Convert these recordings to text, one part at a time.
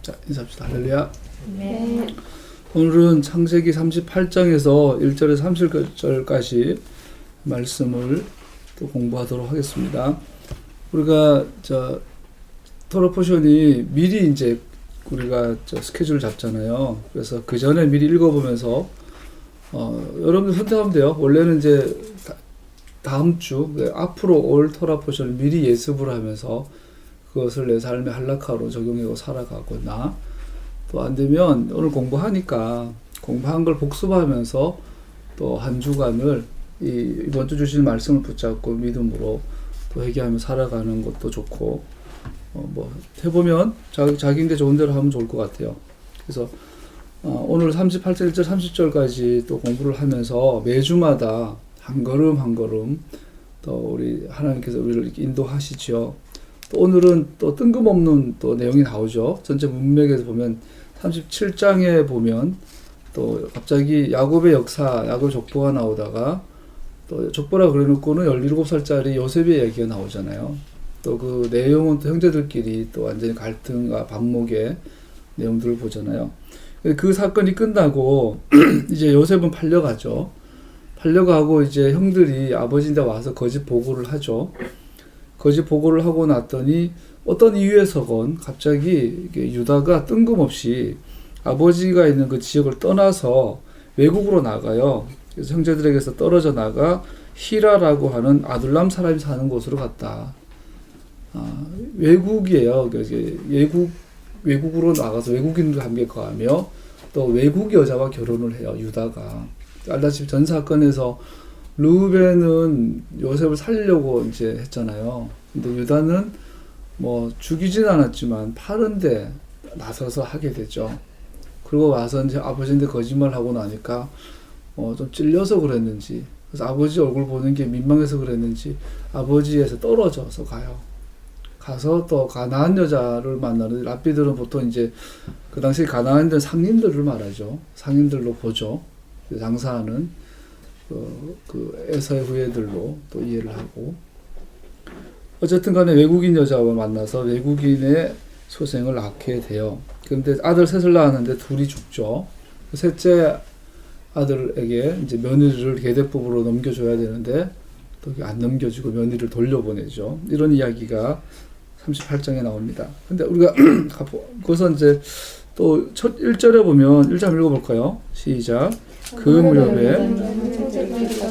자, 인사합시다. 할렐루야. 네. 오늘은 창세기 38장에서 1절에서 30절까지 말씀을 또 공부하도록 하겠습니다. 우리가 토라 포션이 미리 이제 우리가 스케줄을 잡잖아요. 그래서 그 전에 미리 읽어보면서 여러분들 선택하면 돼요. 원래는 이제 다음 주 앞으로 올 토라 포션을 미리 예습을 하면서 그것을 내 삶의 한락화로 적용하고 살아가거나, 또 안 되면 오늘 공부하니까 공부한 걸 복습하면서 또 한 주간을 이번 주 주신 말씀을 붙잡고 믿음으로 또 회개하며 살아가는 것도 좋고, 뭐 해보면 자기인데 좋은 대로 하면 좋을 것 같아요. 그래서 오늘 38절 1절 30절까지 또 공부를 하면서 매주마다 한 걸음 한 걸음 또 우리 하나님께서 우리를 이렇게 인도하시죠. 또 오늘은 또 뜬금없는 또 내용이 나오죠. 전체 문맥에서 보면 37장에 보면 또 갑자기 야곱의 역사, 야곱 족보가 나오다가 또 족보라 그래놓고는 17살짜리 요셉의 얘기가 나오잖아요. 또 그 내용은 또 형제들끼리 또 완전히 갈등과 반목의 내용들을 보잖아요. 그 사건이 끝나고 이제 요셉은 팔려가죠. 팔려가고 이제 형들이 아버지인데 와서 거짓 보고를 하죠. 거짓 보고를 하고 났더니 어떤 이유에서건 갑자기 유다가 뜬금없이 아버지가 있는 그 지역을 떠나서 외국으로 나가요. 그래서 형제들에게서 떨어져 나가 히라라고 하는 아둘람 사람이 사는 곳으로 갔다. 외국이에요. 외국으로 나가서 외국인과 함께 거하며 또 외국 여자와 결혼을 해요. 유다가. 알다시피 전 사건에서 르우벤은 요셉을 살리려고 이제 했잖아요. 근데 유다는 뭐 죽이진 않았지만 파는데 나서서 하게 되죠. 그리고 와서 이제 아버지한테 거짓말하고 나니까 좀 찔려서 그랬는지, 그래서 아버지 얼굴 보는 게 민망해서 그랬는지 아버지에서 떨어져서 가요. 가서 또 가나안 여자를 만나는, 랍비들은 보통 이제 그 당시 가나안들 상인들을 말하죠. 상인들로 보죠. 장사하는 그 에서의 후예들로 또 이해를 하고, 어쨌든 간에 외국인 여자와 만나서 외국인의 소생을 낳게 돼요. 그런데 아들 셋을 낳았는데 둘이 죽죠. 셋째 아들에게 이제 며느리를 계대법으로 넘겨줘야 되는데 또 안 넘겨주고 며느리를 돌려보내죠. 이런 이야기가 38장에 나옵니다. 근데 우리가 거기서 이제 또 첫 1절에 보면 1절 읽어볼까요? 시작. 그 무렵에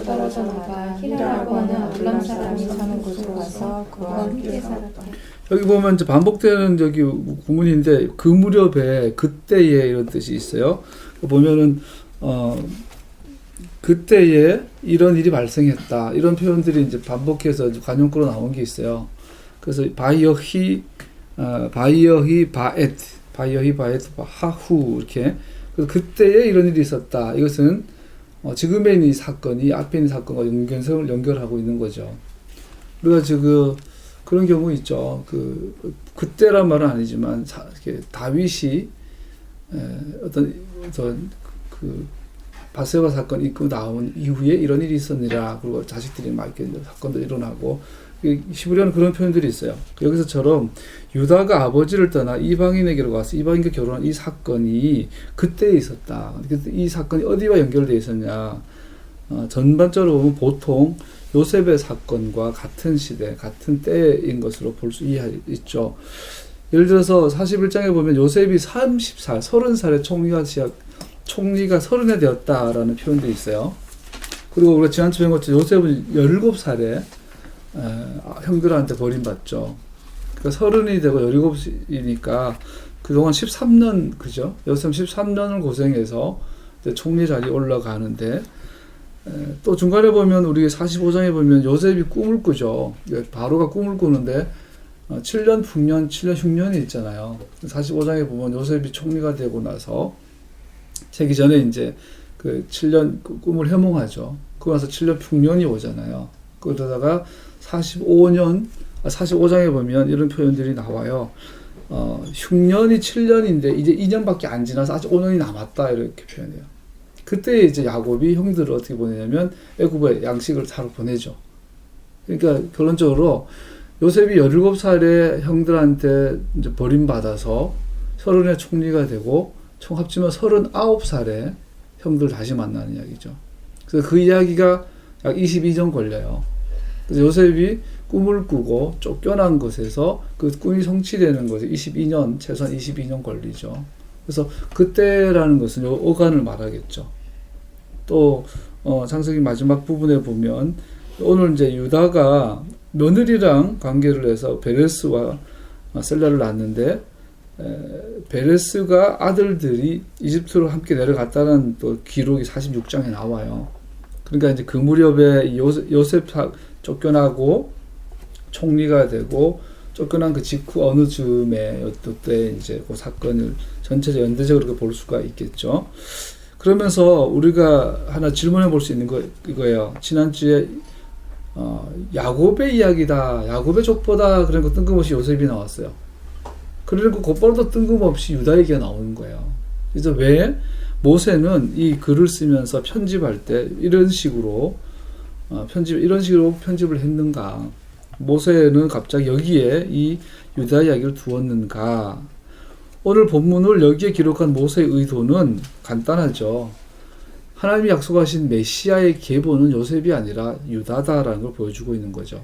떨어져 나가 히라라고 하는 아둘람 사람이 사는 곳으로 가서 그와 함께 살았다. 여기 보면 이제 반복되는 저기 구문인데 그 무렵에, 그때에 이런 뜻이 있어요. 보면은 그때에 이런 일이 발생했다, 이런 표현들이 이제 반복해서 관용구로 나온 게 있어요. 그래서 바이어히 바에트 하후, 이렇게. 그래서 그때에 이런 일이 있었다. 이것은 지금에 있는 이 사건이 앞에 있는 사건과 연결성을 연결하고 있는 거죠. 우리가 지금 그런 경우 있죠. 그때란 말은 아니지만 다윗이 어떤 바세바 사건 있고 나온 이후에 이런 일이 있었느라, 그리고 자식들이 막 이렇게 사건도 일어나고, 히브리어는 그런 표현들이 있어요. 여기서처럼 유다가 아버지를 떠나 이방인에게로 가서 이방인과 결혼한 이 사건이 그때에 있었다. 이 사건이 어디와 연결되어 있었냐. 전반적으로 보면 보통 요셉의 사건과 같은 시대, 같은 때인 것으로 볼 수 있죠. 예를 들어서 41장에 보면 요셉이 30살에 총리가 30에 되었다라는 표현도 있어요. 그리고 우리가 지난주에 본 것처럼 요셉은 17살에 형들한테 버림받죠. 그러니까 30이 되고 17이니까 그동안 13년, 그죠? 요셉 13년을 고생해서 총리 자리에 올라가는데, 또 중간에 보면 우리 45장에 보면 요셉이 꿈을 꾸죠. 바로가 꿈을 꾸는데 7년 풍년, 7년 흉년이 있잖아요. 45장에 보면 요셉이 총리가 되고 나서 되기 전에 이제 그 7년 꿈을 해몽하죠. 그러고 나서 7년 풍년이 오잖아요. 그러다가 45장에 보면 이런 표현들이 나와요. 흉년이 7년인데 이제 2년밖에 안 지나서 아직 5년이 남았다, 이렇게 표현해요. 그때 이제 야곱이 형들을 어떻게 보내냐면 애굽에 양식을 사러 보내죠. 그러니까 결론적으로 요셉이 17살에 형들한테 이제 버림받아서 30의 총리가 되고 총 합치면 39살에 형들 다시 만나는 이야기죠. 그래서 그 이야기가 약 22년 걸려요. 그래서 요셉이 꿈을 꾸고 쫓겨난 것에서 그 꿈이 성취되는 것에 22년, 최소한 22년 걸리죠. 그래서 그때라는 것은 요 어간을 말하겠죠. 또 창세기 마지막 부분에 보면 오늘 이제 유다가 며느리랑 관계를 해서 베레스와 셀라를 낳았는데 베레스가 아들들이 이집트로 함께 내려갔다는 또 기록이 46장에 나와요. 그러니까 이제 그 무렵에 요셉 쫓겨나고 총리가 되고 쫓겨난 그 직후 어느 즈음에 때 이제 그 사건을 전체적으로 연대적으로 볼 수가 있겠죠. 그러면서 우리가 하나 질문해 볼 수 있는 거 이거예요. 지난주에 야곱의 이야기다, 야곱의 족보다 그런 거 뜬금없이 요셉이 나왔어요. 그리고 곧바로 또 뜬금없이 유다 얘기가 나오는 거예요. 그래서 왜 모세는 이 글을 쓰면서 편집할 때 이런 식으로 편집을 했는가? 모세는 갑자기 여기에 이 유다 이야기를 두었는가? 오늘 본문을 여기에 기록한 모세의 의도는 간단하죠. 하나님이 약속하신 메시아의 계보는 요셉이 아니라 유다다라는 걸 보여주고 있는 거죠.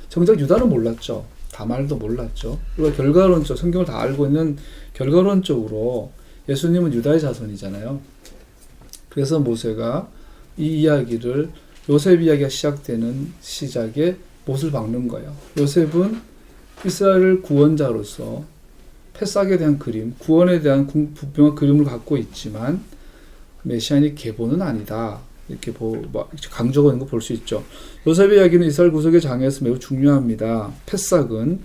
정작 유다는 몰랐죠. 다말도 몰랐죠. 우리가 결과론적, 성경을 다 알고 있는 결과론적으로 예수님은 유다의 자손이잖아요. 그래서 모세가 이 이야기를 요셉 이야기가 시작되는 시작에 못을 박는 거예요. 요셉은 이스라엘 구원자로서 패삭에 대한 그림, 구원에 대한 분명한 그림을 갖고 있지만 메시아닉 계보는 아니다. 이렇게 강조가 있는 거 볼 수 있죠. 요셉의 이야기는 이스라엘 구속의 장에서 매우 중요합니다. 패삭은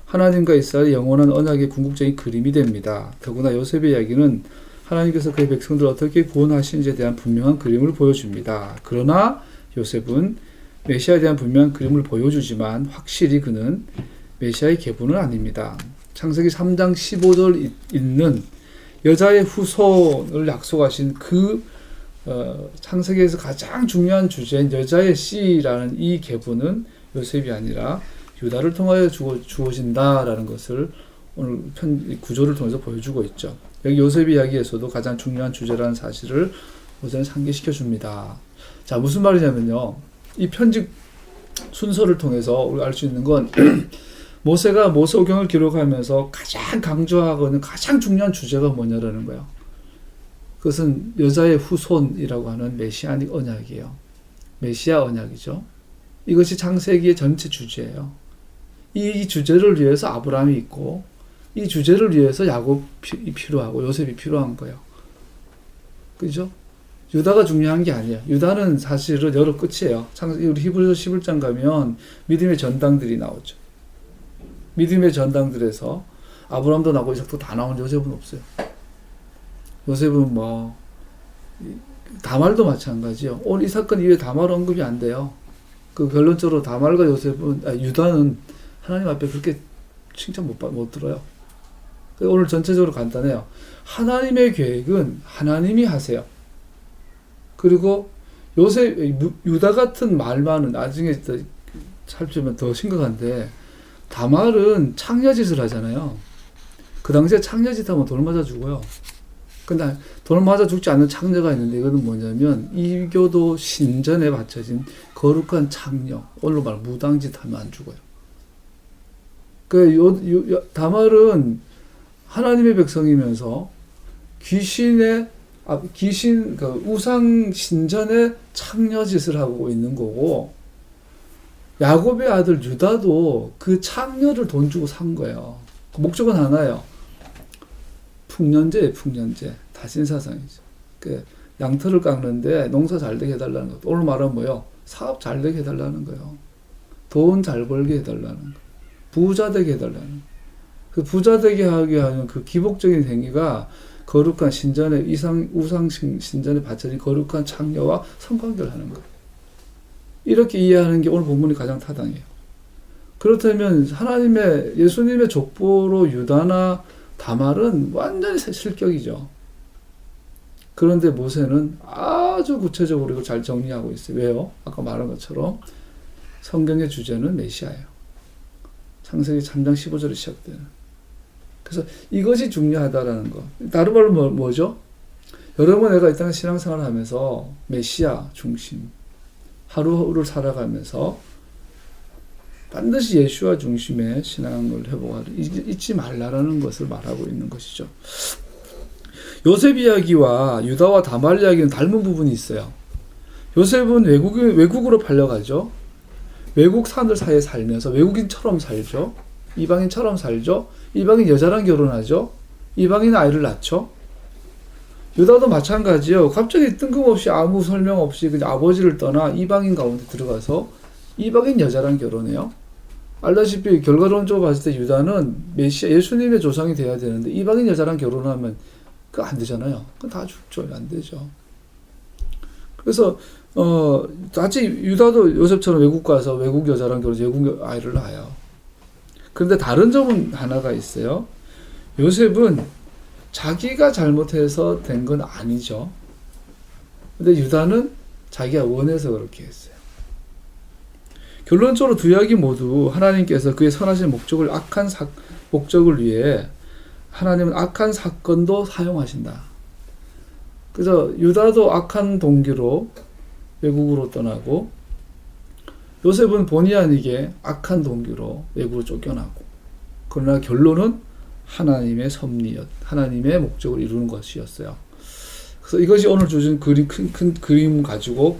하나님과 이스라엘의 영원한 언약의 궁극적인 그림이 됩니다. 더구나 요셉의 이야기는 하나님께서 그의 백성들을 어떻게 구원하시는지에 대한 분명한 그림을 보여줍니다. 그러나 요셉은 메시아에 대한 분명한 그림을 보여주지만 확실히 그는 메시아의 계보는 아닙니다. 창세기 3장 15절 있는 여자의 후손을 약속하신 그 창세기에서 가장 중요한 주제인 여자의 씨라는 이 계보는 요셉이 아니라 유다를 통하여 주어진다라는 것을 오늘 구조를 통해서 보여주고 있죠. 여기 요셉 이야기에서도 가장 중요한 주제라는 사실을 우선 상기시켜 줍니다. 자, 무슨 말이냐면요. 이 편집 순서를 통해서 우리가 알 수 있는 건 모세가 모세오경을 기록하면서 가장 강조하고는 가장 중요한 주제가 뭐냐라는 거예요. 그것은 여자의 후손이라고 하는 메시아닉 언약이에요. 메시아 언약이죠. 이것이 창세기의 전체 주제예요. 이 주제를 위해서 아브라함이 있고 이 주제를 위해서 야곱이 필요하고 요셉이 필요한 거예요. 그죠? 유다가 중요한 게 아니에요. 유다는 사실은 여러 끝이에요. 우리 히브리서 11장 가면 믿음의 전당들이 나오죠. 믿음의 전당들에서 아브라함도 나오고 이삭도 다 나온 요셉은 없어요. 요셉은 다말도 마찬가지요. 오늘 이 사건 이후에 다말 언급이 안 돼요. 그 결론적으로 다말과 유다는 하나님 앞에 그렇게 칭찬 못 들어요. 오늘 전체적으로 간단해요. 하나님의 계획은 하나님이 하세요. 그리고 유다 같은 말만은 나중에 살펴보면 더 심각한데 다말은 창녀짓을 하잖아요. 그 당시에 창녀짓 하면 돌 맞아 죽어요. 근데 돌 맞아 죽지 않는 창녀가 있는데 이거는 뭐냐면 이교도 신전에 바쳐진 거룩한 창녀. 오늘로 말 무당짓 하면 안 죽어요. 다말은 하나님의 백성이면서 귀신 우상 신전에 창녀짓을 하고 있는 거고 야곱의 아들 유다도 그 창녀를 돈 주고 산 거예요. 그 목적은 하나예요. 풍년제예요, 풍년제. 다신사상이죠. 양털을 깎는데 농사 잘 되게 해달라는 것. 오늘 말하면 뭐예요? 사업 잘 되게 해달라는 거예요. 돈 잘 벌게 해달라는 거. 부자 되게 해달라는 거. 그 부자 되게 하게 하는 그 기복적인 행위가 거룩한 신전에 우상 신전에 바쳐진 거룩한 창녀와 성관계를 하는 거예요. 이렇게 이해하는 게 오늘 본문이 가장 타당해요. 그렇다면 예수님의 족보로 유다나 다말은 완전히 실격이죠. 그런데 모세는 아주 구체적으로 이걸 잘 정리하고 있어요. 왜요? 아까 말한 것처럼 성경의 주제는 메시아예요. 창세기 3장 15절에 시작되는. 그래서 이것이 중요하다라는 거. 다른 말로 뭐죠? 여러분 내가 이 땅에 신앙생활을 하면서 메시아 중심 하루하루를 살아가면서 반드시 예수와 중심의 신앙을 회복하라. 잊지 말라라는 것을 말하고 있는 것이죠. 요셉 이야기와 유다와 다말 이야기는 닮은 부분이 있어요. 요셉은 외국으로 팔려가죠. 외국 사람들 사이에 살면서 외국인처럼 살죠. 이방인처럼 살죠. 이방인 여자랑 결혼하죠. 이방인 아이를 낳죠. 유다도 마찬가지예요. 갑자기 뜬금없이 아무 설명 없이 그냥 아버지를 떠나 이방인 가운데 들어가서 이방인 여자랑 결혼해요. 알다시피 결과론적으로 봤을 때 유다는 메시아 예수님의 조상이 돼야 되는데 이방인 여자랑 결혼하면 그거 안 되잖아요. 그건 다 죽죠. 안 되죠. 그래서 같이 유다도 요셉처럼 외국 가서 외국 여자랑 결혼해서 외국 아이를 낳아요. 그런데 다른 점은 하나가 있어요. 요셉은 자기가 잘못해서 된 건 아니죠. 근데 유다는 자기가 원해서 그렇게 했어요. 결론적으로 두 이야기 모두 하나님께서 그의 선하신 목적을 목적을 위해 하나님은 악한 사건도 사용하신다. 그래서 유다도 악한 동기로 외국으로 떠나고 요셉은 본의 아니게 악한 동기로 외국으로 쫓겨나고 그러나 결론은 하나님의 섭리였, 하나님의 목적을 이루는 것이었어요. 그래서 이것이 오늘 주신 큰 그림 가지고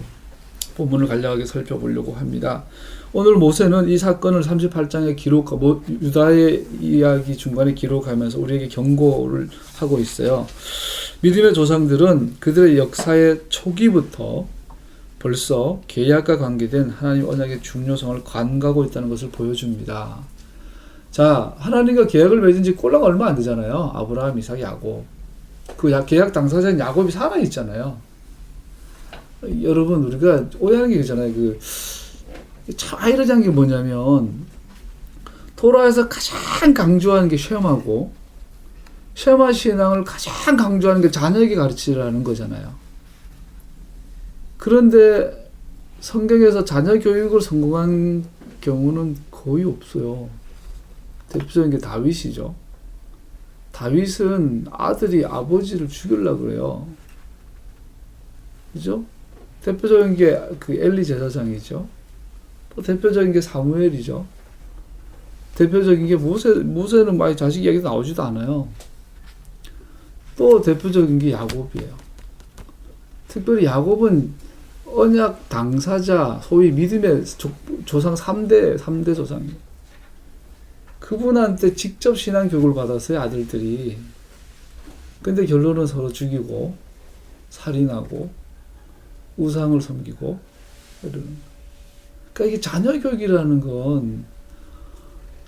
본문을 간략하게 살펴보려고 합니다. 오늘 모세는 이 사건을 38장에 유다의 이야기 중간에 기록하면서 우리에게 경고를 하고 있어요. 믿음의 조상들은 그들의 역사의 초기부터 벌써 계약과 관계된 하나님 언약의 중요성을 간과하고 있다는 것을 보여줍니다. 자, 하나님과 계약을 맺은 지 꼴랑 얼마 안 되잖아요. 아브라함, 이삭, 야곱. 그 계약 당사자인 야곱이 살아있잖아요. 여러분, 우리가 오해하는 게 있잖아요. 참 아이러지한 게 뭐냐면, 토라에서 가장 강조하는 게 쉐마고, 쉐마 신앙을 가장 강조하는 게 자녀에게 가르치라는 거잖아요. 그런데 성경에서 자녀 교육을 성공한 경우는 거의 없어요. 대표적인 게 다윗이죠. 다윗은 아들이 아버지를 죽이려고 그래요. 그죠? 대표적인 게 그 엘리 제사장이죠. 또 대표적인 게 사무엘이죠. 대표적인 게 모세는 많이 자식 이야기 나오지도 않아요. 또 대표적인 게 야곱이에요. 특별히 야곱은 언약 당사자, 소위 믿음의 조상 3대 조상이에요. 그분한테 직접 신앙 교육을 받았어요, 아들들이. 근데 결론은 서로 죽이고, 살인하고, 우상을 섬기고, 이러는. 그러니까 이게 자녀 교육이라는 건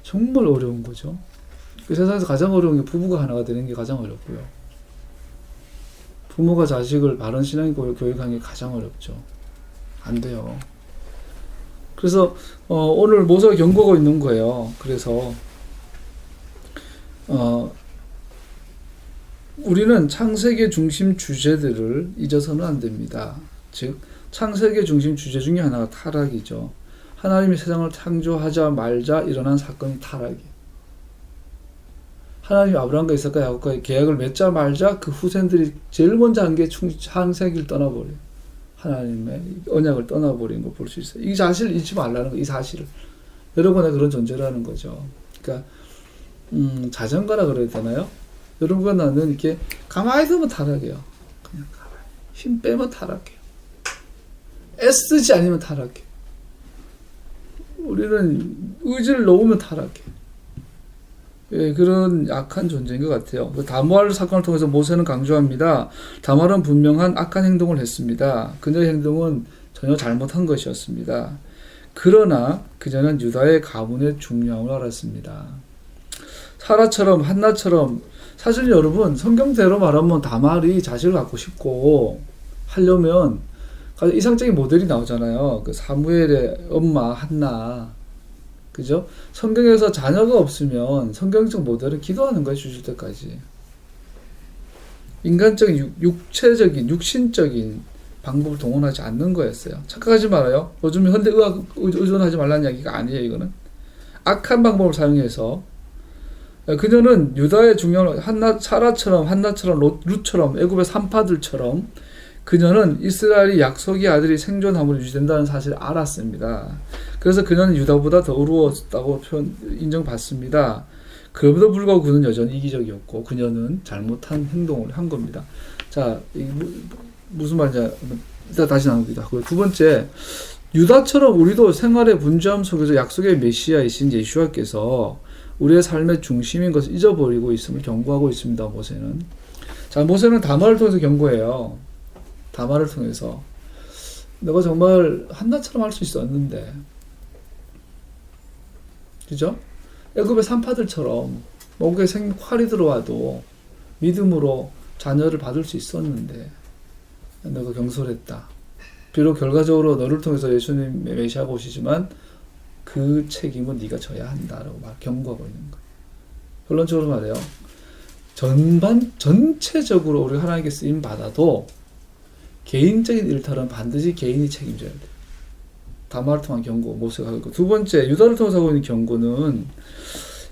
정말 어려운 거죠. 그 세상에서 가장 어려운 게 부부가 하나가 되는 게 가장 어렵고요. 부모가 자식을 바른 신앙 교육하는 게 가장 어렵죠. 안 돼요. 그래서 오늘 모세가 경고가 있는 거예요. 그래서 우리는 창세기 중심 주제들을 잊어서는 안 됩니다. 즉 창세기 중심 주제 중에 하나가 타락이죠. 하나님이 세상을 창조하자 말자 일어난 사건이 타락이에요. 하나님이 아브라함과 이삭과 야곱과 계약을 맺자 말자 그 후손들이 제일 먼저 한 게 창세기를 떠나버려요. 하나님의 언약을 떠나버린 걸 볼 수 있어요. 이 사실을 잊지 말라는 거, 이 사실을. 여러분의 그런 존재라는 거죠. 그러니까 자전거라 그래야 되나요? 여러분과 나는 이렇게 가만히 있으면 타락해요. 그냥 가만히 힘 빼면 타락해요. 애쓰지 않으면 타락해요. 우리는 의지를 놓으면 타락해요. 예, 그런 약한 존재인 것 같아요. 다말 사건을 통해서 모세는 강조합니다. 다말은 분명한 악한 행동을 했습니다. 그녀의 행동은 전혀 잘못한 것이었습니다. 그러나 그녀는 유다의 가문의 중요함을 알았습니다. 사라처럼 한나처럼 사실 여러분 성경대로 말하면 다말이 자식을 갖고 싶고 하려면 가장 이상적인 모델이 나오잖아요. 그 사무엘의 엄마 한나. 그죠? 성경에서 자녀가 없으면 성경적 모델은 기도하는 거예요, 주실 때까지. 인간적인, 육체적인, 육신적인 방법을 동원하지 않는 거였어요. 착각하지 말아요. 요즘 현대의학 의존하지 말라는 이야기가 아니에요, 이거는. 악한 방법을 사용해서 그녀는 유다의 중요한 사라처럼 한나처럼 룻처럼 애굽의 산파들처럼 그녀는 이스라엘이 약속의 아들이 생존함으로 유지된다는 사실을 알았습니다. 그래서 그녀는 유다보다 더 의로웠다고 인정받습니다. 그럼에도 불구하고 그는 여전히 이기적이었고 그녀는 잘못한 행동을 한 겁니다. 자, 무슨 말인지 이따 다시 나누기도 하고요. 두 번째, 유다처럼 우리도 생활의 분주함 속에서 약속의 메시아이신 예수와께서 우리의 삶의 중심인 것을 잊어버리고 있음을 경고하고 있습니다. 모세는. 자, 모세는 다말을 통해서 경고해요. 다말을 통해서 너가 정말 한나처럼 할 수 있었는데, 그죠? 애굽의 산파들처럼 목에 활이 들어와도 믿음으로 자녀를 받을 수 있었는데 너가 경솔했다. 비록 결과적으로 너를 통해서 예수님의 메시아가 오시지만 그 책임은 네가 져야 한다라고 경고하고 있는 거예요. 결론적으로 말해요. 전체적으로 우리 하나님께 쓰임 받아도 개인적인 일탈은 반드시 개인이 책임져야 돼요. 다말을 통한 경고, 모세가 하고 있고. 두 번째, 유다를 통해서 하고 있는 경고는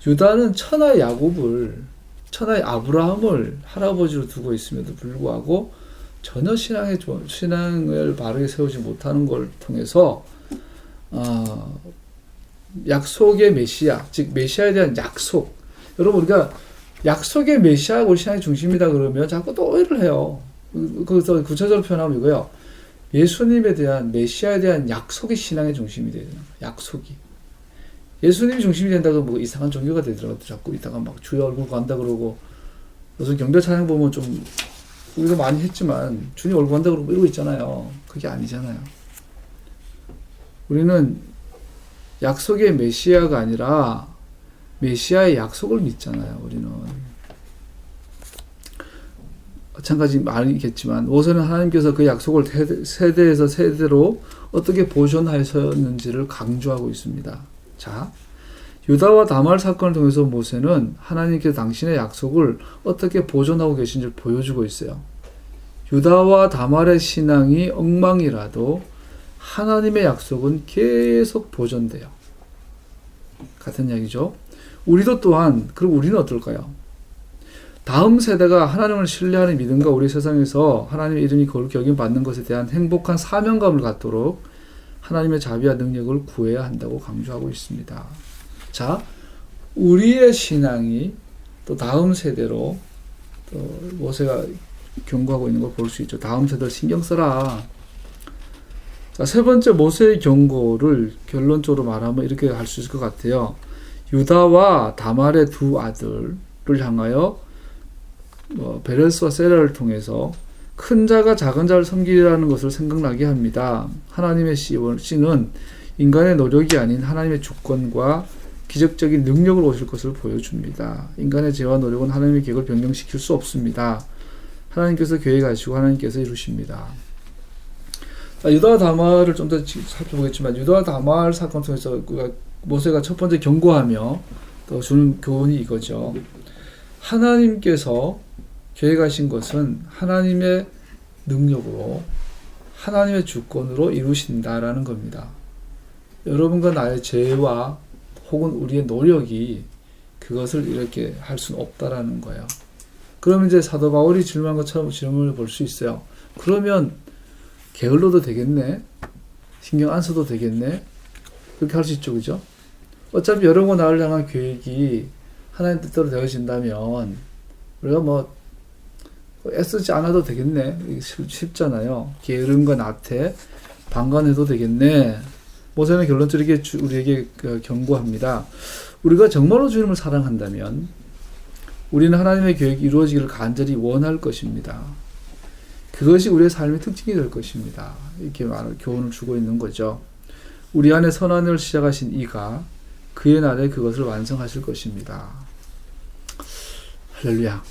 유다는 천하의 야곱을, 천하의 아브라함을 할아버지로 두고 있음에도 불구하고 전혀 신앙을 바르게 세우지 못하는 걸 통해서 약속의 메시아, 즉 메시아에 대한 약속. 여러분, 우리가 약속의 메시아가 우리 신앙의 중심이다 그러면 자꾸 또 오해를 해요. 그래서 구체적으로 표현하면 이거예요. 예수님에 대한, 메시아에 대한 약속이 신앙의 중심이 되잖아. 약속이. 예수님이 중심이 된다고 뭐 이상한 종교가 되더라고요. 자꾸 이따가 막 주의 얼굴 간다 그러고, 무슨 경배 찬양 보면 좀, 우리가 많이 했지만, 주님 얼굴 간다 그러고 이러고 있잖아요. 그게 아니잖아요. 우리는 약속의 메시아가 아니라, 메시아의 약속을 믿잖아요. 우리는. 마찬가지 말이겠지만 모세는 하나님께서 그 약속을 세대에서 세대로 어떻게 보존하셨는지를 강조하고 있습니다. 자, 유다와 다말 사건을 통해서 모세는 하나님께서 당신의 약속을 어떻게 보존하고 계신지를 보여주고 있어요. 유다와 다말의 신앙이 엉망이라도 하나님의 약속은 계속 보존돼요. 같은 이야기죠. 우리도 또한, 그리고 우리는 어떨까요? 다음 세대가 하나님을 신뢰하는 믿음과 우리 세상에서 하나님의 이름이 거룩히 여김받는 것에 대한 행복한 사명감을 갖도록 하나님의 자비와 능력을 구해야 한다고 강조하고 있습니다. 자, 우리의 신앙이 또 다음 세대로 또 모세가 경고하고 있는 걸 볼 수 있죠. 다음 세대를 신경 써라. 자, 세 번째 모세의 경고를 결론적으로 말하면 이렇게 할 수 있을 것 같아요. 유다와 다말의 두 아들을 향하여 베레스와 세라를 통해서 큰 자가 작은 자를 섬기라는 것을 생각나게 합니다. 하나님의 씨는 인간의 노력이 아닌 하나님의 주권과 기적적인 능력을 오실 것을 보여줍니다. 인간의 죄와 노력은 하나님의 계획을 변경시킬 수 없습니다. 하나님께서 계획하시고 하나님께서 이루십니다. 유다와 다말을 좀 더 살펴보겠지만 유다와 다말 사건 통해서 모세가 첫 번째 경고하며 또 주는 교훈이 이거죠. 하나님께서 계획하신 것은 하나님의 능력으로 하나님의 주권으로 이루신다라는 겁니다. 여러분과 나의 죄와 혹은 우리의 노력이 그것을 이렇게 할 수는 없다라는 거예요. 그러면 이제 사도 바울이 질문한 것처럼 질문을 볼 수 있어요. 그러면 게을러도 되겠네? 신경 안 써도 되겠네? 그렇게 할 수 있죠, 그죠? 어차피 여러분과 나를 향한 계획이 하나님 뜻대로 되어진다면 우리가 뭐 애쓰지 않아도 되겠네. 쉽잖아요. 게으름과 나태 방관해도 되겠네. 모세는 결론적으로 우리에게 경고합니다. 우리가 정말로 주님을 사랑한다면 우리는 하나님의 계획이 이루어지기를 간절히 원할 것입니다. 그것이 우리의 삶의 특징이 될 것입니다. 이렇게 교훈을 주고 있는 거죠. 우리 안에 선한을 시작하신 이가 그의 날에 그것을 완성하실 것입니다. 할렐루야.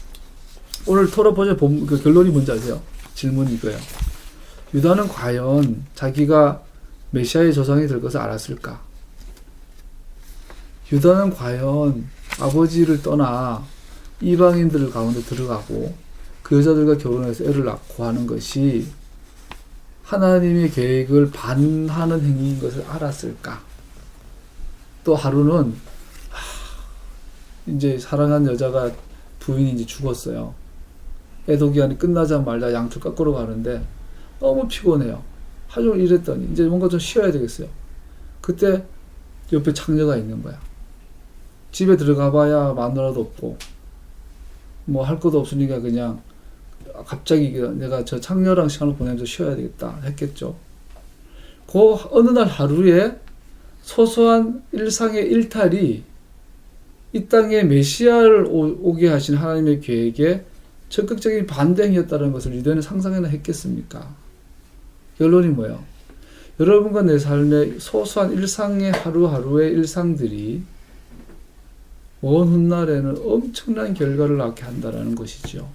오늘 토라 포즈 그 결론이 뭔지 아세요? 질문이 이거예요. 유다는 과연 자기가 메시아의 조상이 될 것을 알았을까? 유다는 과연 아버지를 떠나 이방인들 가운데 들어가고 그 여자들과 결혼해서 애를 낳고 하는 것이 하나님의 계획을 반하는 행위인 것을 알았을까? 또 하루는 이제 사랑한 여자가 부인이 이제 죽었어요. 애도 기간이 끝나자마자 양쪽 깎으러 가는데 너무 피곤해요. 하루 종일 일했더니 이제 뭔가 좀 쉬어야 되겠어요. 그때 옆에 창녀가 있는 거야. 집에 들어가 봐야 마누라도 없고 뭐 할 것도 없으니까 그냥 갑자기 내가 저 창녀랑 시간을 보내면서 쉬어야 되겠다 했겠죠. 그 어느 날 하루에 소소한 일상의 일탈이 이 땅에 메시아를 오게 하신 하나님의 계획에 적극적인 반대행위였다는 것을 유대인은 상상이나 했겠습니까? 결론이 뭐예요? 여러분과 내 삶의 소소한 일상의 하루하루의 일상들이 먼 훗날에는 엄청난 결과를 낳게 한다는 것이죠.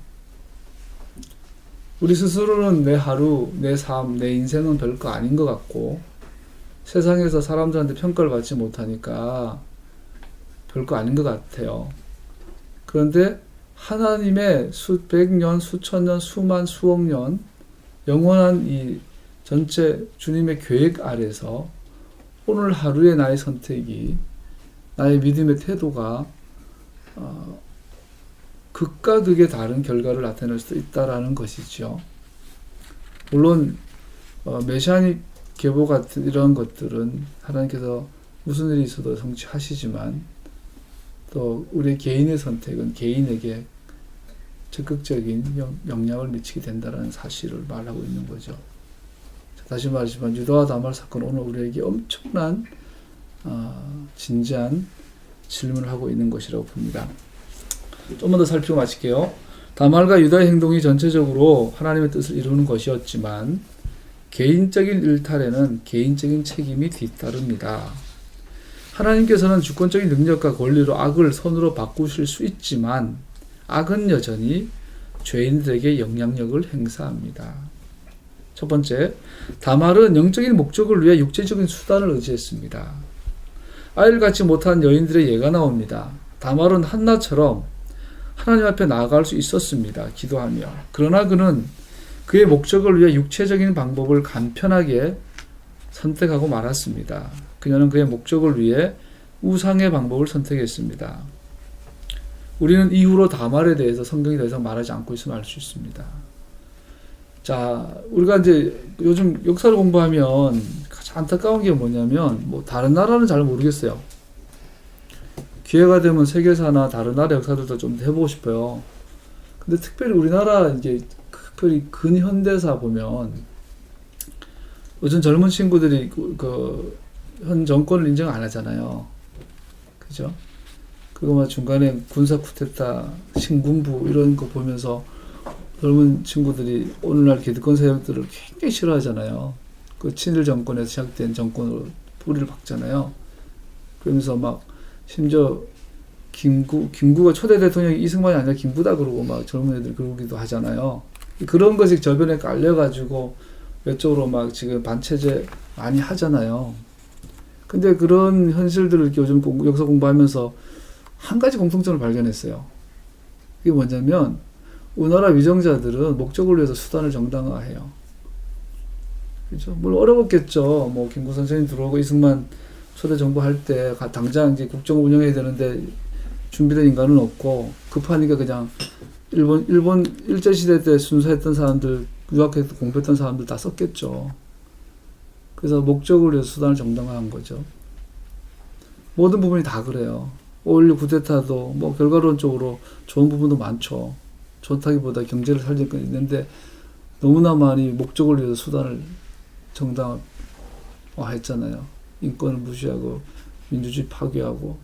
우리 스스로는 내 하루, 내 삶, 내 인생은 별거 아닌 것 같고 세상에서 사람들한테 평가를 받지 못하니까 별거 아닌 것 같아요. 그런데 하나님의 수백 년, 수천 년, 수만, 수억 년 영원한 이 전체 주님의 계획 아래서 오늘 하루의 나의 선택이, 나의 믿음의 태도가 극과 극의 다른 결과를 나타낼 수 있다라는 것이죠. 물론 메시아닉 계보 같은 이런 것들은 하나님께서 무슨 일이 있어도 성취하시지만 또 우리 개인의 선택은 개인에게 적극적인 영향을 미치게 된다는 사실을 말하고 있는 거죠. 다시 말하지만 유다와 다말 사건은 오늘 우리에게 엄청난 진지한 질문을 하고 있는 것이라고 봅니다. 좀만 더 살피고 마칠게요. 다말과 유다의 행동이 전체적으로 하나님의 뜻을 이루는 것이었지만 개인적인 일탈에는 개인적인 책임이 뒤따릅니다. 하나님께서는 주권적인 능력과 권리로 악을 선으로 바꾸실 수 있지만 악은 여전히 죄인들에게 영향력을 행사합니다. 첫 번째, 다말은 영적인 목적을 위해 육체적인 수단을 의지했습니다. 아이를 갖지 못한 여인들의 예가 나옵니다. 다말은 한나처럼 하나님 앞에 나아갈 수 있었습니다. 기도하며. 그러나 그는 그의 목적을 위해 육체적인 방법을 간편하게 선택하고 말았습니다. 그녀는 그의 목적을 위해 우상의 방법을 선택했습니다. 우리는 이후로 다말에 대해서 성경이 더 이상 말하지 않고 있음을 알 수 있습니다. 자, 우리가 이제 요즘 역사를 공부하면 가장 안타까운 게 뭐냐면, 뭐 다른 나라는 잘 모르겠어요. 기회가 되면 세계사나 다른 나라 역사들도 좀 해보고 싶어요. 근데 특별히 우리나라 이제 특별히 근현대사 보면 요즘 젊은 친구들이 현 정권을 인정 안 하잖아요. 그죠? 그거 막 중간에 군사 쿠데타, 신군부 이런 거 보면서 젊은 친구들이 오늘날 기득권 세력들을 굉장히 싫어하잖아요. 그 친일 정권에서 시작된 정권으로 뿌리를 박잖아요. 그러면서 막 심지어 김구가 초대 대통령이 이승만이 아니라 김구다 그러고 막 젊은 애들 그러기도 하잖아요. 그런 것이 저변에 깔려가지고 외적으로 막 지금 반체제 많이 하잖아요. 근데 그런 현실들을 이렇게 요즘 역사 공부하면서 한 가지 공통점을 발견했어요. 그게 뭐냐면 우리나라 위정자들은 목적을 위해서 수단을 정당화해요. 그죠? 물론 어려웠겠죠. 뭐 김구 선생님 들어오고 이승만 초대 정부 할 때 당장 이제 국정 운영해야 되는데 준비된 인간은 없고 급하니까 그냥 일본 일제 시대 때 순사했던 사람들, 유학해서 공부했던 사람들 다 썼겠죠. 그래서 목적을 위해서 수단을 정당화한 거죠. 모든 부분이 다 그래요. 5.16 쿠데타도 뭐 결과론적으로 좋은 부분도 많죠. 좋다기보다 경제를 살릴 건 있는데 너무나 많이 목적을 위해서 수단을 정당화했잖아요. 인권을 무시하고 민주주의 파괴하고.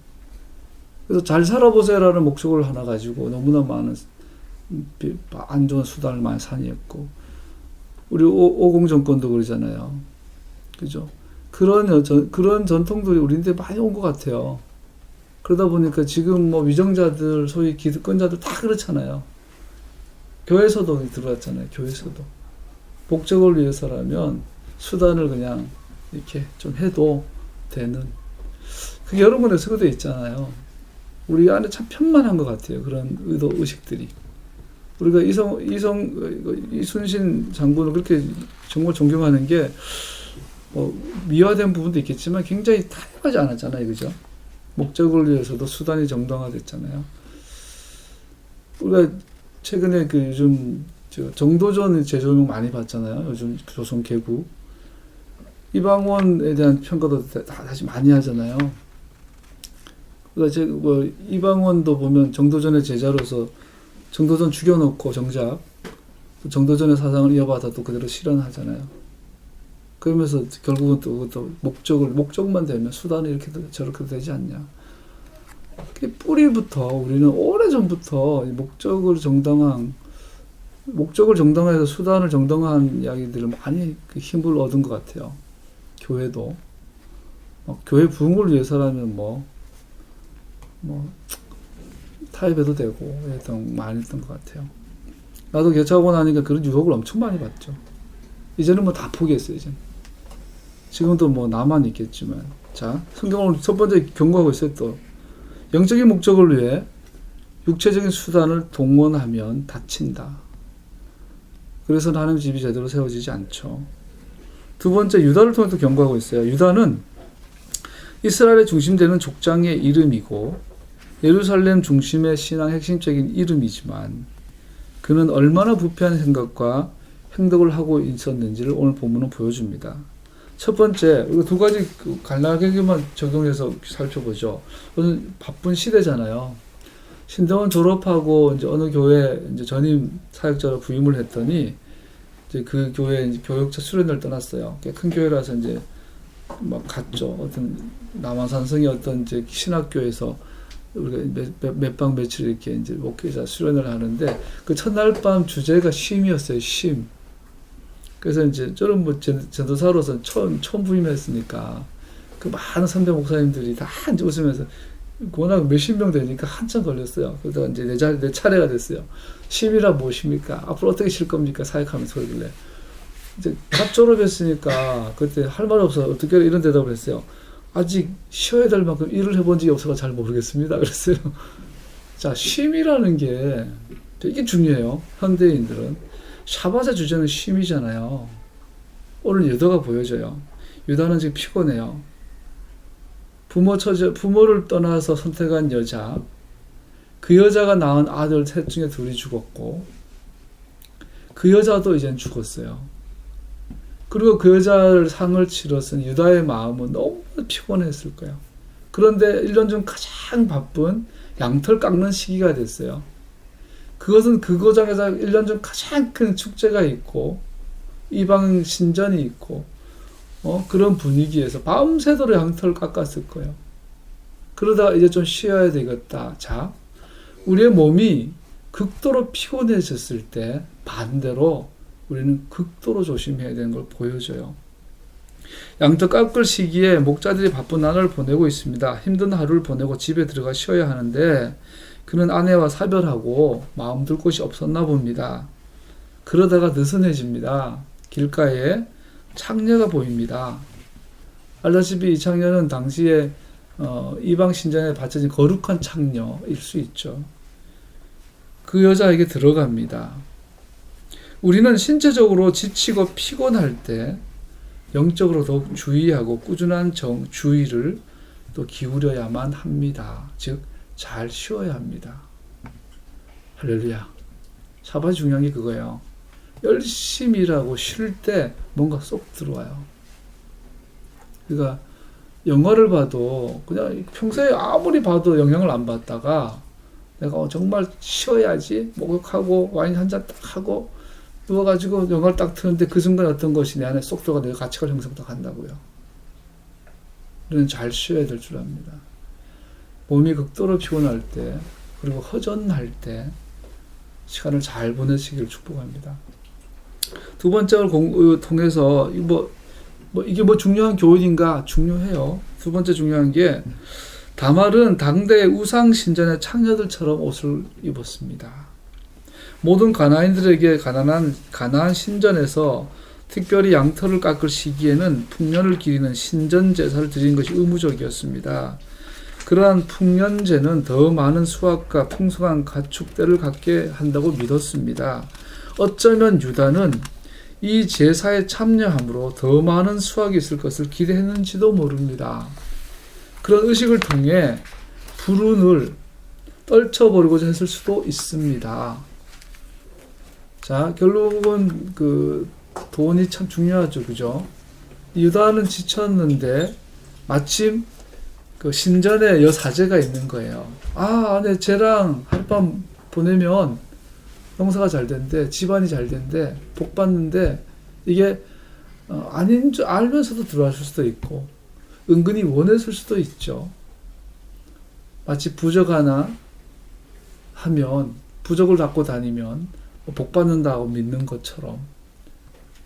그래서 잘 살아보세요라는 목적을 하나 가지고 너무나 많은 안 좋은 수단을 많이 산이했고, 우리 오공 정권도 그러잖아요. 그죠? 그런 전통들이 우리한테 많이 온 것 같아요. 그러다 보니까 지금 뭐 위정자들, 소위 기득권자들 다 그렇잖아요. 교회에서도 들어왔잖아요. 교회에서도. 목적을 위해서라면 수단을 그냥 이렇게 좀 해도 되는. 그게 여러 군데 서거되어 있잖아요. 우리 안에 참 편만한 것 같아요. 그런 의식들이. 우리가 이순신 장군을 그렇게 정말 존경하는 게, 미화된 부분도 있겠지만 굉장히 타협하지 않았잖아요. 그죠? 목적을 위해서도 수단이 정당화됐잖아요. 우리가 최근에 그 요즘 정도전 재조명 많이 봤잖아요. 요즘 조선 개국 이방원에 대한 평가도 다시 많이 하잖아요. 그러니까 뭐 이방원도 보면 정도전의 제자로서 정도전 죽여놓고 정작 정도전의 사상을 이어받아도 그대로 실현하잖아요. 그러면서 결국은 또 목적만 되면 수단이 이렇게 저렇게 되지 않냐. 뿌리부터 우리는 오래전부터 목적을 정당화해서 수단을 정당화한 이야기들을 많이 그 힘을 얻은 것 같아요. 교회도 교회 부흥을 위해서라면 뭐 타협해도 되고 많이 했던 것 같아요. 나도 개척하고 나니까 그런 유혹을 엄청 많이 받죠. 이제는 뭐 다 포기했어요. 이제는. 지금도 뭐 나만 있겠지만, 자, 성경을 첫 번째 경고하고 있어요. 또 영적인 목적을 위해 육체적인 수단을 동원하면 다친다. 그래서 하나님 집이 제대로 세워지지 않죠. 두 번째, 유다를 통해 또 경고하고 있어요. 유다는 이스라엘의 중심되는 족장의 이름이고 예루살렘 중심의 신앙 핵심적인 이름이지만 그는 얼마나 부패한 생각과 행동을 하고 있었는지를 오늘 본문은 보여줍니다. 첫 번째, 우리가 두 가지 간략하게만 적용해서 살펴보죠. 오늘 바쁜 시대잖아요. 신대원 졸업하고 이제 어느 교회 이제 전임 사역자로 부임을 했더니 이제 그 교회 이제 교역자 수련을 떠났어요. 큰 교회라서 이제 막 갔죠. 어떤 남한산성의 어떤 이제 신학교에서 우리가 몇 박 며칠 이렇게 이제 목회자 수련을 하는데 그 첫날 밤 주제가 쉼이었어요. 쉼. 그래서 이제 저는 뭐 전도사로서 처음 부임했으니까 그 많은 선배 목사님들이 다 이제 웃으면서 워낙 몇십 명 되니까 한참 걸렸어요. 그러다가 이제 내 차례가 됐어요. 쉼이라 무엇입니까? 앞으로 어떻게 쉴 겁니까? 사역하면서 그러길래 이제 갓 졸업했으니까 그때 할 말 없어 어떻게 이런 대답을 했어요. 아직 쉬어야 될 만큼 일을 해본 적이 없어서 잘 모르겠습니다. 그랬어요. 자, 쉼이라는 게 되게 중요해요. 현대인들은. 샤밧의 주제는 쉼이잖아요. 오늘 유다가 보여져요. 유다는 지금 피곤해요. 부모를 떠나서 선택한 여자, 그 여자가 낳은 아들 셋 중에 둘이 죽었고, 그 여자도 이젠 죽었어요. 그리고 그 여자를 상을 치러 쓴 유다의 마음은 너무 피곤했을 거예요. 그런데 1년 중 가장 바쁜 양털 깎는 시기가 됐어요. 그것은 그 고장에서 1년 중 가장 큰 축제가 있고 이방 신전이 있고 그런 분위기에서 밤새도록 양털을 깎았을 거예요. 그러다가 이제 좀 쉬어야 되겠다. 자, 우리의 몸이 극도로 피곤해졌을 때 반대로 우리는 극도로 조심해야 되는 걸 보여줘요. 양털 깎을 시기에 목자들이 바쁜 나날을 보내고 있습니다. 힘든 하루를 보내고 집에 들어가 쉬어야 하는데 그는 아내와 사별하고 마음 둘 곳이 없었나 봅니다. 그러다가 느슨해집니다. 길가에 창녀가 보입니다. 알다시피 이 창녀는 당시에 이방 신전에 바쳐진 거룩한 창녀일 수 있죠. 그 여자에게 들어갑니다. 우리는 신체적으로 지치고 피곤할 때 영적으로 더욱 주의하고 꾸준한 주의를 또 기울여야만 합니다. 즉 잘 쉬어야 합니다. 할렐루야. 샤밧이 중요한 게 그거예요. 열심히 일하고 쉴 때 뭔가 쏙 들어와요. 그러니까 영화를 봐도 그냥 평소에 아무리 봐도 영향을 안 받다가 내가 정말 쉬어야지 목욕하고 와인 한 잔 딱 하고 누워가지고 영화를 딱 트는데 그 순간 어떤 것이 내 안에 쏙 들어가 내가 가치관 형성도 한다고요. 우리는 잘 쉬어야 될 줄 압니다. 몸이 극도로 피곤할 때 그리고 허전할 때 시간을 잘 보내시길 축복합니다. 두 번째를 통해서 이게 뭐 중요한 교훈인가? 중요해요. 두 번째 중요한 게 다말은 당대의 우상 신전의 창녀들처럼 옷을 입었습니다. 모든 가나안인들에게 가나안 신전에서 특별히 양털을 깎을 시기에는 풍년을 기리는 신전 제사를 드리는 것이 의무적이었습니다. 그러한 풍년제는 더 많은 수확과 풍성한 가축대를 갖게 한다고 믿었습니다. 어쩌면 유다는 이 제사에 참여함으로 더 많은 수확이 있을 것을 기대했는지도 모릅니다. 그런 의식을 통해 불운을 떨쳐버리고자 했을 수도 있습니다. 자, 결국은 그 돈이 참 중요하죠. 그죠? 유다는 지쳤는데 마침 그 신전에 여사제가 있는 거예요. 아, 네, 쟤랑 하룻밤 보내면 농사가 잘 된대, 집안이 잘 된대, 복 받는데 이게 아닌 줄 알면서도 들어왔을 수도 있고 은근히 원했을 수도 있죠. 마치 부적 하나 하면 부적을 갖고 다니면 복 받는다고 믿는 것처럼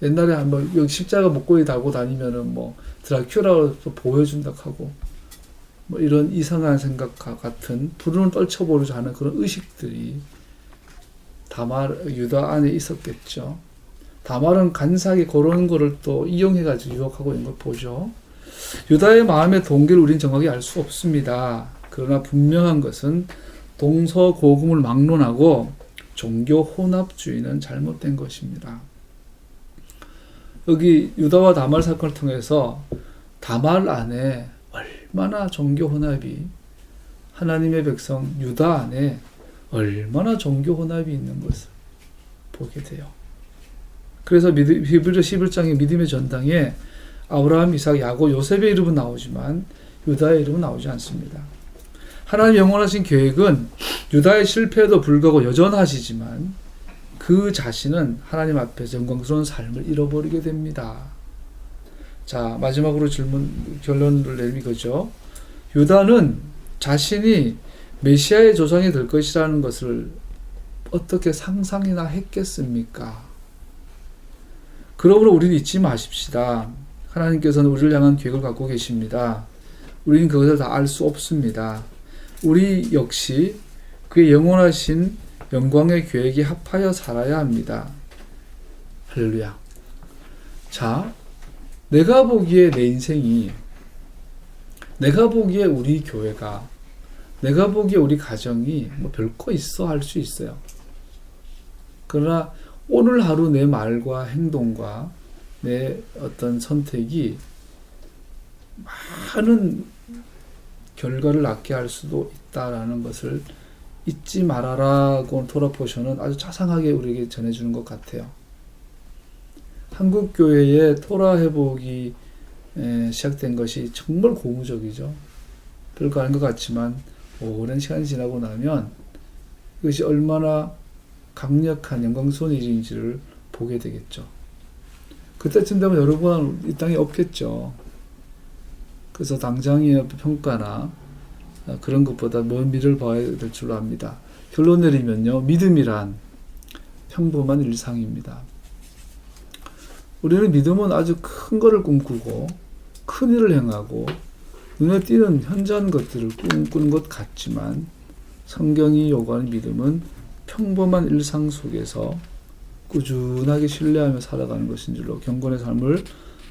옛날에 한번 여기 십자가 목걸이 달고 다니면은 뭐 드라큘라로 보여준다 하고 뭐 이런 이상한 생각과 같은 불운을 떨쳐보려고 하는 그런 의식들이 유다 안에 있었겠죠. 다말은 간사하게 그런 거를 또 이용해가지고 유혹하고 있는 걸 보죠. 유다의 마음의 동기를 우리는 정확히 알 수 없습니다. 그러나 분명한 것은 동서고금을 막론하고 종교 혼합주의는 잘못된 것입니다. 여기 유다와 다말 사건을 통해서 다말 안에 얼마나 종교 혼합이 하나님의 백성 유다 안에 얼마나 종교 혼합이 있는 것을 보게 돼요. 그래서 히브리서 11장의 믿음의 전당에 아브라함, 이삭, 야곱, 요셉의 이름은 나오지만 유다의 이름은 나오지 않습니다. 하나님 영원하신 계획은 유다의 실패에도 불구하고 여전하시지만 그 자신은 하나님 앞에서 영광스러운 삶을 잃어버리게 됩니다. 자, 마지막으로 결론을 내리면 이거죠. 유다는 자신이 메시아의 조상이 될 것이라는 것을 어떻게 상상이나 했겠습니까? 그러므로 우리는 잊지 마십시다. 하나님께서는 우리를 향한 계획을 갖고 계십니다. 우리는 그것을 다 알 수 없습니다. 우리 역시 그의 영원하신 영광의 계획에 합하여 살아야 합니다. 할렐루야. 자, 내가 보기에 내 인생이, 내가 보기에 우리 교회가, 내가 보기에 우리 가정이 뭐 별거 있어 할 수 있어요. 그러나 오늘 하루 내 말과 행동과 내 어떤 선택이 많은 결과를 낳게 할 수도 있다라는 것을 잊지 말아라고 토라포션은 아주 자상하게 우리에게 전해주는 것 같아요. 한국교회의 토라 회복이 시작된 것이 정말 고무적이죠. 별거 아닌 것 같지만 오랜 시간이 지나고 나면 이것이 얼마나 강력한 영광스러운 일인지를 보게 되겠죠. 그때쯤 되면 여러분 이 땅에 없겠죠. 그래서 당장의 평가나 그런 것보다 먼 미래를 봐야 될 줄로 압니다. 결론 내리면요. 믿음이란 평범한 일상입니다. 우리는 믿음은 아주 큰 것을 꿈꾸고 큰 일을 행하고 눈에 띄는 현저한 것들을 꿈꾸는 것 같지만 성경이 요구하는 믿음은 평범한 일상 속에서 꾸준하게 신뢰하며 살아가는 것인 줄로 경건의 삶을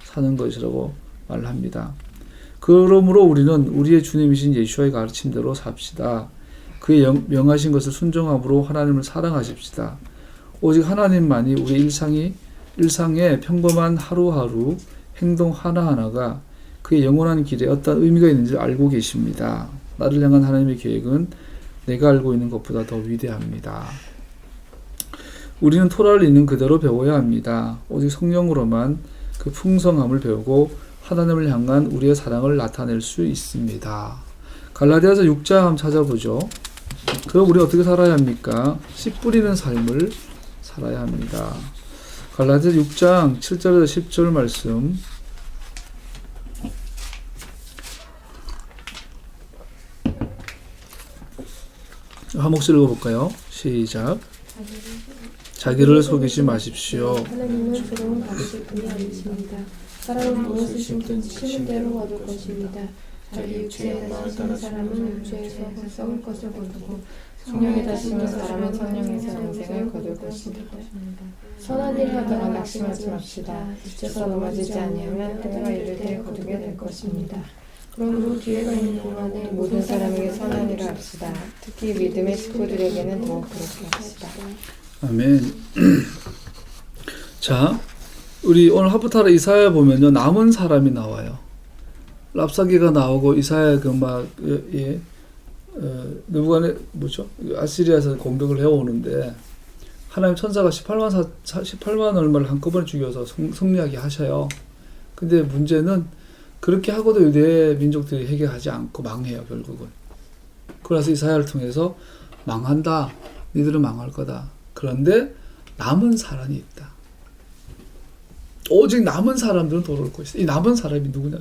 사는 것이라고 말합니다. 그러므로 우리는 우리의 주님이신 예수와의 가르침대로 삽시다. 그의 명하신 것을 순종함으로 하나님을 사랑하십시다. 오직 하나님만이 우리 일상의 평범한 하루하루 행동 하나하나가 그의 영원한 길에 어떤 의미가 있는지 알고 계십니다. 나를 향한 하나님의 계획은 내가 알고 있는 것보다 더 위대합니다. 우리는 토라를 있는 그대로 배워야 합니다. 오직 성령으로만 그 풍성함을 배우고 하나님을 향한 우리의 사랑을 나타낼 수 있습니다. 갈라디아서 6장 한번 찾아보죠. 그럼 우리 어떻게 살아야 합니까? 씨 뿌리는 삶을 살아야 합니다. 갈라디아서 6장 7절에서 10절 말씀 한 목소리 읽어볼까요? 시작. 자기를 속이지 마십시오. 하나님은 새로운 방식 분이 아니십니다. 사람은 무엇을 심든지 심은 대로 얻을 것입니다. 자기 육체에 다스리는 사람은 육체에서 썩을 것을 거두고 성령에 다스리는 사람은 성령에서 영생을 거둘 것입니다. 선한 일을 하다가 낙심하지 맙시다. 지쳐서 넘어지지 아니하면 때가 이를 때 거두게 될 것입니다. 그러므로 기회가 있는 동안에 모든 사람에게 선한 일을 합시다. 특히 믿음의 식구들에게는 더욱 그렇게 합시다. 아멘. 자, 우리 오늘 하프타라 이사야 보면요, 남은 사람이 나와요. 랍사기가 나오고 이사야 느부갓네 뭐죠? 아시리아에서 공격을 해오는데 하나님 천사가 18만 얼마를 한꺼번에 죽여서 승리하게 하셔요. 근데 문제는 그렇게 하고도 유대 민족들이 해결하지 않고 망해요, 결국은. 그래서 이사야를 통해서 망한다. 니들은 망할 거다. 그런데 남은 사람이 있다. 오직 남은 사람들은 돌아올 것이다. 이 남은 사람이 누구냐?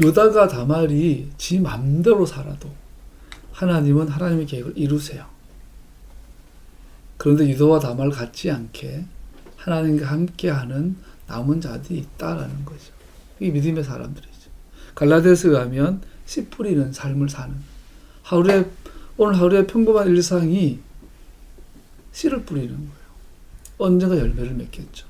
유다가 다말이 지 맘대로 살아도 하나님은 하나님의 계획을 이루세요. 그런데 유다와 다말 같지 않게 하나님과 함께하는 남은 자들이 있다라는 거죠. 이게 믿음의 사람들이죠. 갈라디아서에 가면 씨 뿌리는 삶을 사는 오늘 하루의 평범한 일상이 씨를 뿌리는 거예요. 언젠가 열매를 맺겠죠.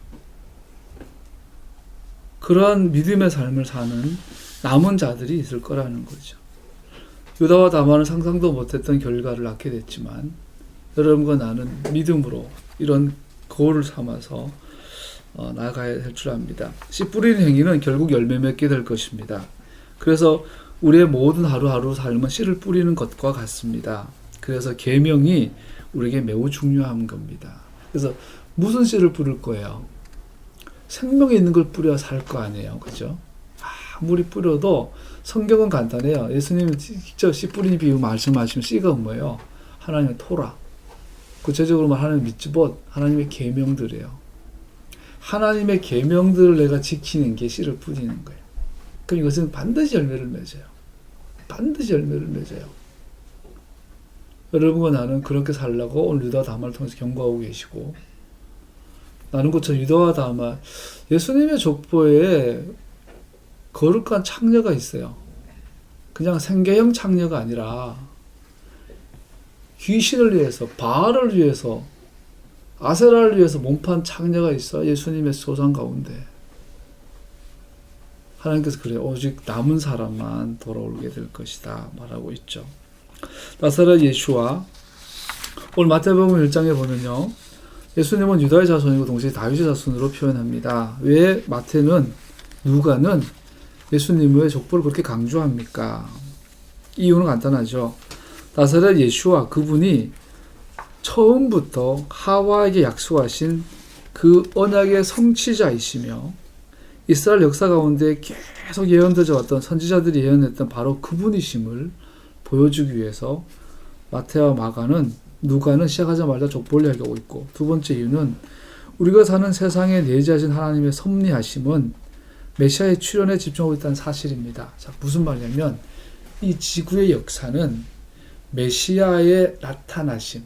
그러한 믿음의 삶을 사는 남은 자들이 있을 거라는 거죠. 유다와 다말은 상상도 못했던 결과를 낳게 됐지만 여러분과 나는 믿음으로 이런 거울을 삼아서 나아가야 할 줄 압니다. 씨 뿌리는 행위는 결국 열매 맺게 될 것입니다. 그래서 우리의 모든 하루하루 삶은 씨를 뿌리는 것과 같습니다. 그래서 계명이 우리에게 매우 중요한 겁니다. 그래서 무슨 씨를 뿌릴 거예요? 생명이 있는 걸 뿌려야 살 거 아니에요. 그죠? 아무리 뿌려도 성경은 간단해요. 예수님이 직접 씨 뿌리는 비유 말씀하시면 씨가 뭐예요? 하나님의 토라. 구체적으로 말하는 미tzvot, 하나님의 계명들이에요. 하나님의 계명들을 내가 지키는 게 씨를 뿌리는 거예요. 그럼 이것은 반드시 열매를 맺어요. 반드시 열매를 맺어요. 여러분과 나는 그렇게 살라고 오늘 유다와 다말을 통해서 경고하고 계시고, 나는 그처럼 유다와 다말, 예수님의 족보에 거룩한 창녀가 있어요. 그냥 생계형 창녀가 아니라 귀신을 위해서, 바알을 위해서, 아세라를 위해서 몸판 창녀가 있어. 예수님의 소상 가운데. 하나님께서 그래요. 오직 남은 사람만 돌아오게 될 것이다 말하고 있죠. 나사렛 예수와 오늘 마태복음 1장에 보면요, 예수님은 유다의 자손이고 동시에 다윗의 자손으로 표현합니다. 왜 마태는, 누가는 예수님의 족보를 그렇게 강조합니까? 이유는 간단하죠. 나사렛 예수와 그분이 처음부터 하와에게 약속하신 그 언약의 성취자이시며 이스라엘 역사 가운데 계속 예언되어 왔던 선지자들이 예언했던 바로 그분이심을 보여주기 위해서 마태와 마가는, 누가는 시작하자마자 족보를 이야기하고 있고, 두 번째 이유는 우리가 사는 세상에 내재하신 하나님의 섭리하심은 메시아의 출현에 집중하고 있다는 사실입니다. 자, 무슨 말이냐면 이 지구의 역사는 메시아의 나타나심,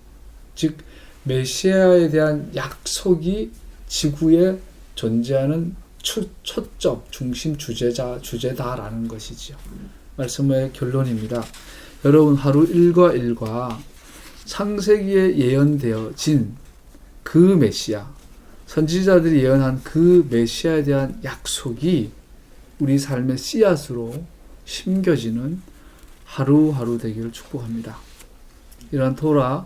즉 메시아에 대한 약속이 지구에 존재하는 초점, 중심 주제다라는 것이지요. 말씀의 결론입니다. 여러분, 하루 일과 일과 창세기에 예언되어진 그 메시아, 선지자들이 예언한 그 메시아에 대한 약속이 우리 삶의 씨앗으로 심겨지는 하루하루 되기를 축복합니다. 이러한 토라의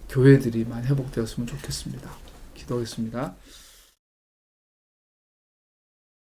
교회들이 많이 회복되었으면 좋겠습니다. 기도하겠습니다.